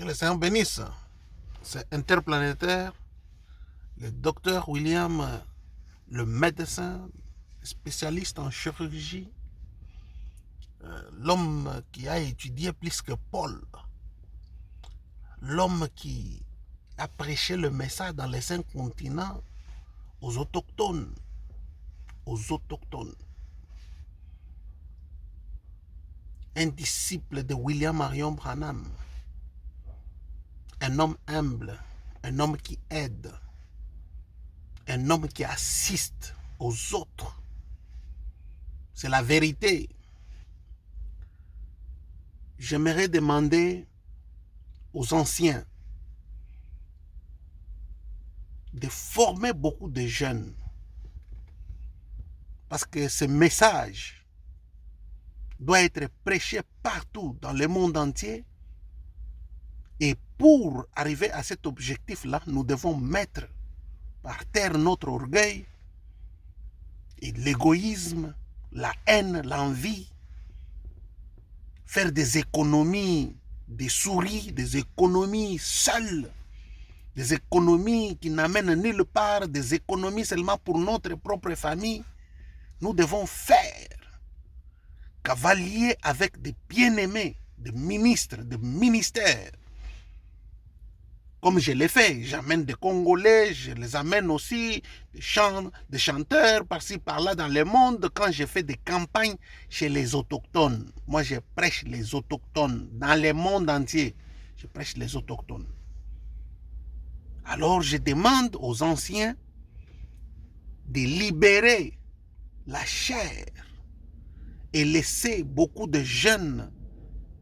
Que le Seigneur bénisse. C'est interplanétaire. Le docteur William, le médecin spécialiste en chirurgie, l'homme qui a étudié plus que Paul, l'homme qui a prêché le message dans les 5 continents aux autochtones. Un disciple de William Marion Branham, un homme humble, un homme qui aide, un homme qui assiste aux autres. C'est la vérité. J'aimerais demander aux anciens de former beaucoup de jeunes, parce que ce message doit être prêché partout dans le monde entier. Et pour arriver à cet objectif-là, nous devons mettre par terre notre orgueil et l'égoïsme, la haine, l'envie, faire des économies, des souris, des économies seules, des économies qui n'amènent nulle part, des économies seulement pour notre propre famille. Nous devons faire cavalier avec des bien-aimés, des ministres, des ministères. Comme je l'ai fait, j'amène des Congolais, je les amène aussi, des chanteurs par-ci par-là dans le monde. Quand je fais des campagnes chez les autochtones, moi je prêche les autochtones dans le monde entier. Je prêche les autochtones. Alors je demande aux anciens de libérer la chair et laisser beaucoup de jeunes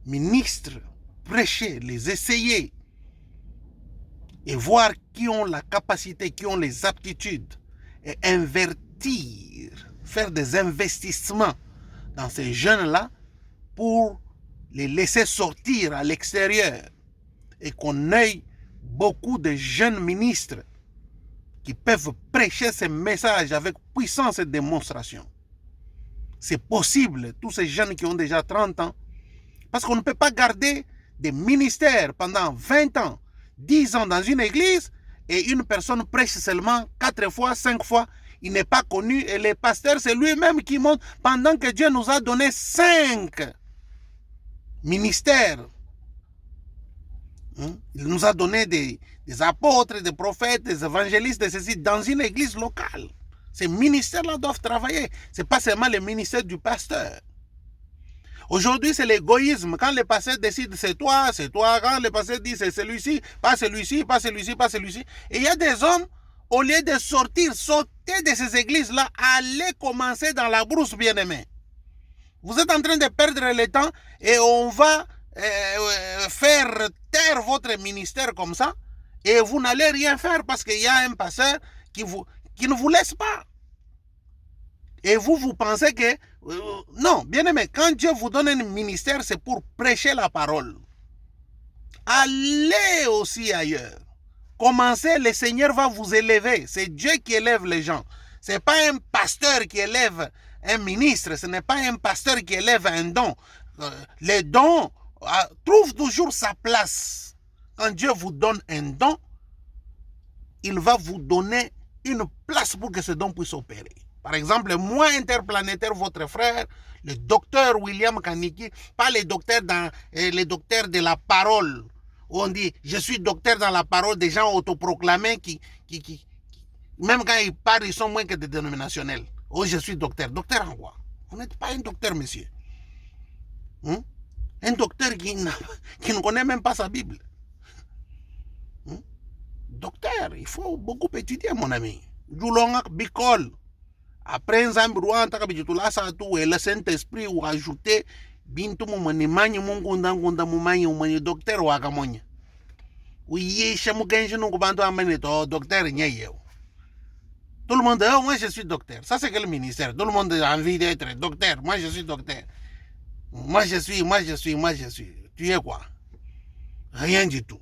ministres prêcher, les essayer et voir qui ont la capacité, qui ont les aptitudes et invertir, faire des investissements dans ces jeunes-là pour les laisser sortir à l'extérieur et qu'on ait beaucoup de jeunes ministres qui peuvent prêcher ces messages avec puissance et démonstration. C'est possible, tous ces jeunes qui ont déjà 30 ans, parce qu'on ne peut pas garder des ministères pendant 20 ans, 10 ans dans une église et une personne prêche seulement 4 fois, 5 fois, il n'est pas connu et le pasteur c'est lui-même qui monte pendant que Dieu nous a donné 5 ministères. Il nous a donné des apôtres, des prophètes, des évangélistes, de ceci, dans une église locale. Ces ministères-là doivent travailler. Ce n'est pas seulement le ministère du pasteur. Aujourd'hui, c'est l'égoïsme. Quand le pasteur décide, c'est toi. Quand le pasteur dit, c'est celui-ci, pas celui-ci, pas celui-ci, pas celui-ci. Et il y a des hommes, au lieu de sortir, sauter de ces églises-là, allez commencer dans la brousse, bien-aimé. Vous êtes en train de perdre le temps et on va faire taire votre ministère comme ça et vous n'allez rien faire parce qu'il y a un pasteur qui ne vous laisse pas. Et vous pensez que... non, bien aimé, quand Dieu vous donne un ministère, c'est pour prêcher la parole. Allez aussi ailleurs. Commencez, le Seigneur va vous élever. C'est Dieu qui élève les gens. Ce n'est pas un pasteur qui élève un ministre. Ce n'est pas un pasteur qui élève un don. Les dons trouvent toujours sa place. Quand Dieu vous donne un don, il va vous donner une place pour que ce don puisse opérer. Par exemple, moi, interplanétaire, votre frère, le docteur William Kaniki, pas les docteurs de la parole, où on dit, je suis docteur dans la parole, des gens autoproclamés qui même quand ils parlent, ils sont moins que des dénominationnels. Oh, je suis docteur. Docteur en quoi? Vous n'êtes pas un docteur, monsieur. Un docteur qui ne connaît même pas sa Bible. Docteur, il faut beaucoup étudier, mon ami. Joulongak bicole. Après un zambrouan, et le Saint-Esprit ou ajouter bintu mumanimanyi mungunda mumani umani docteur ou agamonya. Oui, chez Mougenji nous bantu amène docteur nyeye. Tout le monde dit, oh, moi je suis docteur. Ça c'est quel ministère? Tout le monde a envie d'être docteur. Moi je suis docteur. Moi je suis. Tu es quoi? Rien du tout.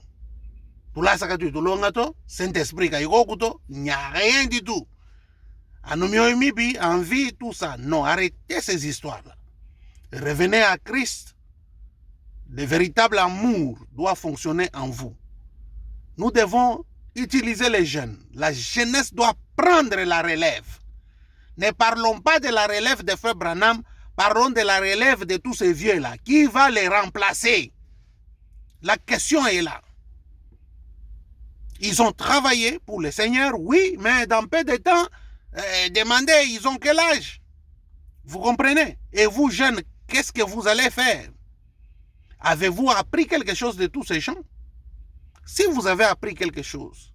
Tout là, ça que tu l'ongato, Saint-Esprit, il n'y a rien du tout. Anomioimibi, envie, tout ça. Non, arrêtez ces histoires-là. Revenez à Christ. le véritable amour doit fonctionner en vous. Nous devons utiliser les jeunes. La jeunesse doit prendre la relève. Ne parlons pas de la relève de Frère Branham, parlons de la relève de tous ces vieux-là. Qui va les remplacer? La question est là. Ils ont travaillé pour le Seigneur, oui, mais dans peu de temps, demandez, ils ont quel âge? Vous comprenez? Et vous, jeunes, qu'est-ce que vous allez faire? Avez-vous appris quelque chose de tous ces gens? Si vous avez appris quelque chose,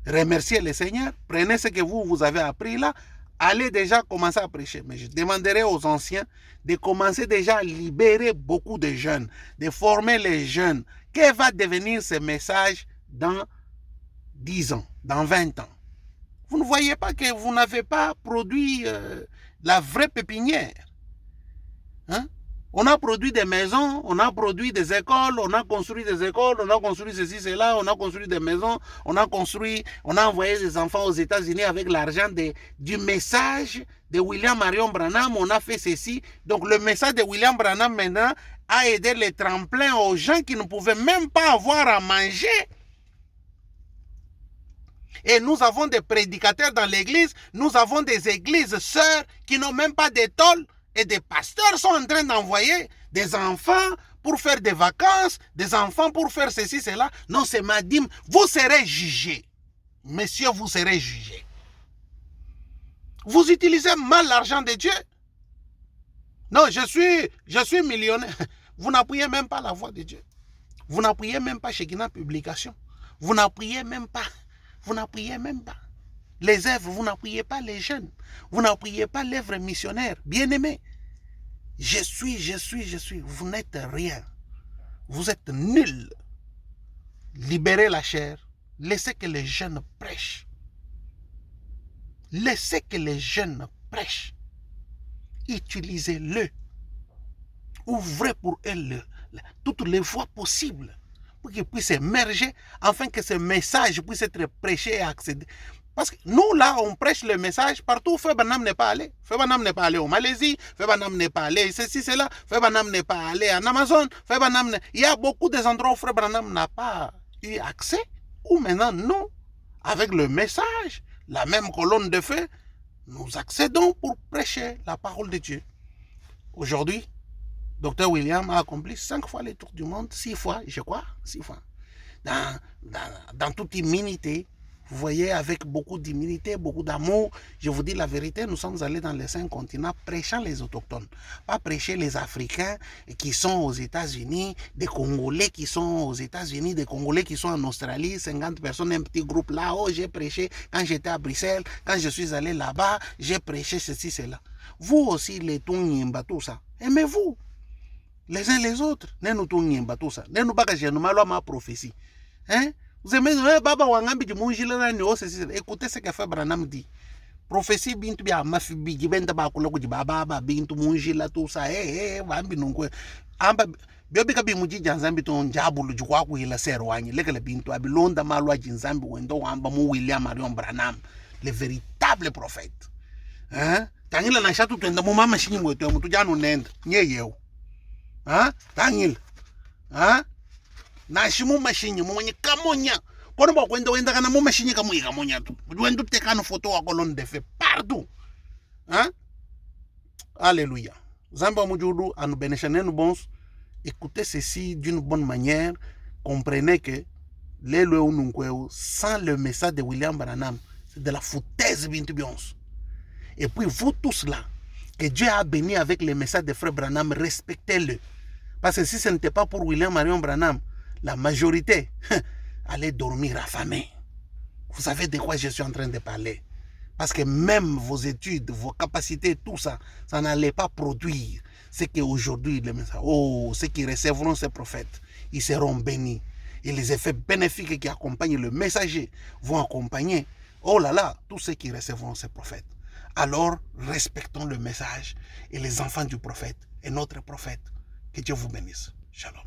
remerciez le Seigneur, prenez ce que vous avez appris là, allez déjà commencer à prêcher. Mais je demanderai aux anciens de commencer déjà à libérer beaucoup de jeunes, de former les jeunes. Quel va devenir ce message dans 10 ans, dans 20 ans? Vous ne voyez pas que vous n'avez pas produit la vraie pépinière. Hein? On a produit des maisons, on a produit des écoles, on a construit des écoles, on a construit ceci, cela, on a construit des maisons, on a envoyé des enfants aux États-Unis avec l'argent du message de William Marion Branham, on a fait ceci. Donc le message de William Branham maintenant a aidé les tremplins aux gens qui ne pouvaient même pas avoir à manger. Et nous avons des prédicateurs dans l'église, nous avons des églises sœurs qui n'ont même pas d'étole. Et des pasteurs sont en train d'envoyer des enfants pour faire des vacances, des enfants pour faire ceci, cela. Non, c'est Madim. Vous serez jugés. Messieurs, vous serez jugés. Vous utilisez mal l'argent de Dieu. Non, je suis millionnaire. Vous n'appuyez même pas la voix de Dieu. Vous n'appuyez même pas Shekinah Publication. Vous n'appuyez même pas. Vous n'appuyez même pas les œuvres, vous n'appuyez pas les jeunes. Vous n'appuyez pas l'œuvre missionnaire. Bien-aimé, je suis. Vous n'êtes rien. Vous êtes nuls. Libérez la chair. Laissez que les jeunes prêchent. Laissez que les jeunes prêchent. Utilisez-le. Ouvrez pour eux toutes les voies possibles pour qu'ils puissent émerger, afin que ce message puisse être prêché et accéder. Parce que nous, là, on prêche le message partout où Frère Branham n'est pas allé. Frère Branham n'est pas allé au Malaisie, Frère Branham n'est pas allé ceci, cela, Frère Branham n'est pas allé en Amazon, Frère Branham... Il y a beaucoup d'endroits où Frère Branham n'a pas eu accès, où maintenant, nous, avec le message, la même colonne de feu, nous accédons pour prêcher la parole de Dieu. Aujourd'hui, Dr. William a accompli 5 fois le tour du monde, 6 fois, je crois, 6 fois. Dans toute immunité, vous voyez, avec beaucoup d'humilité, beaucoup d'amour, je vous dis la vérité, nous sommes allés dans les 5 continents prêchant les autochtones. Pas prêcher les Africains qui sont aux États-Unis, des Congolais qui sont aux États-Unis, des Congolais qui sont en Australie, 50 personnes, un petit groupe là. Oh, j'ai prêché quand j'étais à Bruxelles, quand je suis allé là-bas, j'ai prêché ceci, cela. Vous aussi, les Tonyimba, tout ça, aimez-vous les uns les autres. Ne nous Tonyimba, tout ça. Ne nous pas que je nous malo ma prophétie. Hein? Vous aimez, Baba Wangambi du Mungila, écoutez ce que fait Branham dit. Prophétie bintu bia mafibi gibenda ba kuloku di baba bintu Mungila tout ça. Wambi nungwe. Amba biobi kabi muji janzambi to njabulu jukwa ku hila serwanyi lekele bintu abilonda malwa jinzambi wendo wamba mu William Marion Branham, le véritable prophète. Hein? Tangila na shatu twenda mu mama shinyi mwetu mutu janu nenda. Nyeyeo. Hein? Tangila. Hein? Na shimu mashinyi mwenye kamonya kono ba kwenda wenda kana mu mashinyi kamu kamonya tu wenda tekano photo wa colonne de feu partout. Hein? Alléluia. Zamba mujudu anu beneshanenu bons. Écoutez ceci d'une bonne manière, comprenez que les Loununkweo sans le message de William Branham, c'est de la foutaise bintubions. Et puis vous tous là, que Dieu a béni avec le message de Frère Branham, respectez-le. Parce que si ce n'était pas pour William Marion Branham, la majorité allait dormir affamée. Vous savez de quoi je suis en train de parler. Parce que même vos études, vos capacités, tout ça, ça n'allait pas produire ce qu'aujourd'hui, ceux qui recevront ces prophètes, ils seront bénis. Et les effets bénéfiques qui accompagnent le messager vont accompagner, oh là là, tous ceux qui recevront ces prophètes. Alors, respectons le message et les enfants du prophète et notre prophète. Que Dieu vous bénisse. Shalom.